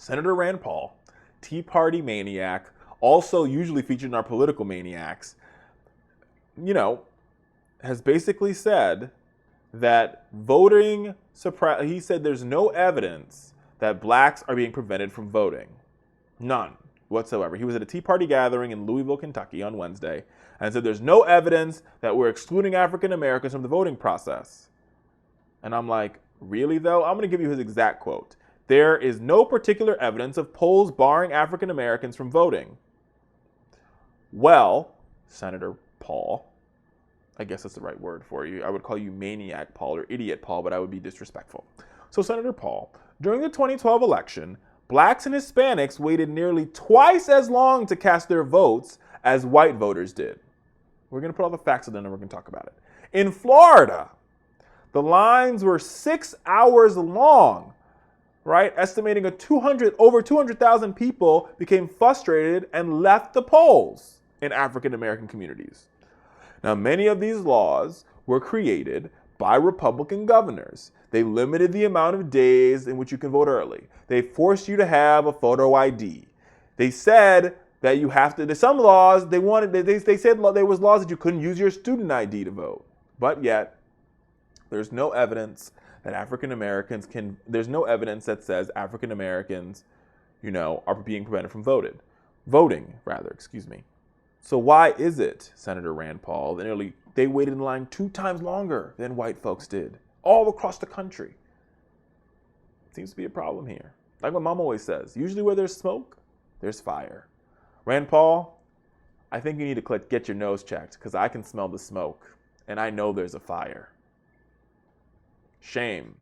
Senator Rand Paul, Tea Party maniac, also usually featured in our political maniacs, has basically said that voting he said there's no evidence that blacks are being prevented from voting. None whatsoever. He was at a Tea Party gathering in Louisville, Kentucky on Wednesday and said there's no evidence that we're excluding African Americans from the voting process. And I'm like, really though? I'm going to give you his exact quote. There is no particular evidence of polls barring African Americans from voting. Well, Senator Paul, I guess that's the right word for you. I would call you Maniac Paul or Idiot Paul, but I would be disrespectful. So Senator Paul, during the 2012 election, blacks and Hispanics waited nearly twice as long to cast their votes as white voters did. We're going to put all the facts in there and we're going to talk about it. In Florida, the lines were 6 hours long, right? Estimating over 200,000 people became frustrated and left the polls in African American communities. Now, many of these laws were created by Republican governors. They limited the amount of days in which you can vote early. They forced you to have a photo ID. They said that you have to, there's some laws, they said there was laws that you couldn't use your student ID to vote. But yet, there's no evidence that there's no evidence that says African Americans, are being prevented from voting. So why is it, Senator Rand Paul, that they waited in line 2 times longer than white folks did, all across the country? Seems to be a problem here. Like what Mom always says, usually where there's smoke, there's fire. Rand Paul, I think you need to get your nose checked because I can smell the smoke and I know there's a fire. Shame.